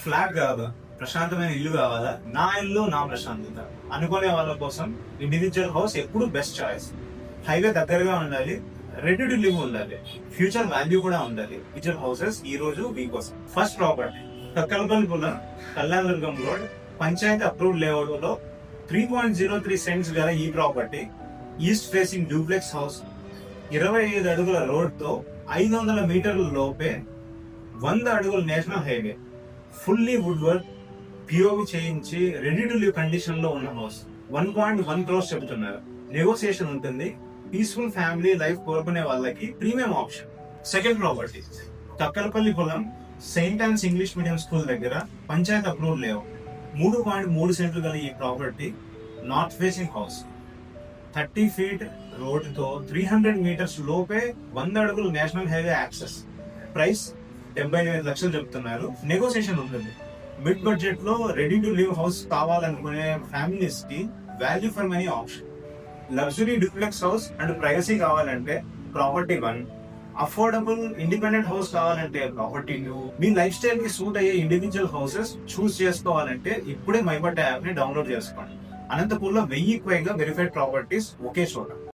Flat కావాలా, ప్రశాంతమైన ఇల్లు కావాలా, నా ఇల్లు నా ప్రశాంతత అనుకునే వాళ్ళ కోసం ఇండివిజువల్ హౌస్ ఎప్పుడు బెస్ట్ చాయిస్. హైవే దగ్గరగా ఉండాలి, రెడీ టు లివ్ ఉండాలి, ఫ్యూచర్ వాల్యూ కూడా ఉండాలి. ఇండివిజువల్ హౌసెస్ ఈ రోజు మీకోసం. First property Kakkalapallipuram, Kalyandurgam road, panchayati approved layout లో 3.03 సెంట్స్ గల ఈ ప్రాపర్టీ ఈస్ట్ ఫేసింగ్ డూప్లెక్స్ హౌస్, 25 అడుగుల రోడ్ తో 500 మీటర్ల లోపే 100 అడుగుల national highway, fully wood work, POV చేయించి రెడీ టు లివ్ కండిషన్ లో ఉన్న హౌస్. 1.1 crores చెబుతున్నారు. నెగోసియేషన్ ఉంటుంది. పీస్ఫుల్ ఫ్యామిలీ లైఫ్ కోరుకునే వాళ్ళకి premium option. Second property Takkalapalli పొలం, Saint Ann's English medium school దగ్గర, పంచాయత్ అప్రూవల్ లేఅవుట్, 3.3 సెంట్లు గల ఈ ప్రాపర్టీ north facing house, 30 feet road తో 300 మీటర్స్ లోపే 100 అడుగులు నేషనల్ హైవే యాక్సెస్. ప్రైస్ 75 లక్షలు చెప్తున్నారు. నెగోసియేషన్ ఉంటుంది. మిడ్ బడ్జెట్ లో రెడీ టు లివ్ హౌస్ కావాలనుకునే ఫ్యామిలీస్ కి value for money option. Luxury duplex house and privacy కావాలంటే ప్రాపర్టీ 1, అఫోర్డబుల్ ఇండిపెండెంట్ హౌస్ కావాలంటే ప్రాపర్టీ 2. మీ లైఫ్ స్టైల్ కి సూట్ అయ్యే ఇండివిజువల్ హౌసెస్ చూస్ చేసుకోవాలంటే ఇప్పుడే మైబట్ యాప్ ని డౌన్లోడ్ చేసుకోండి. అనంతపూర్లో 1000కి పైగా వెరిఫైడ్ ప్రాపర్టీస్ ఒకే చోట.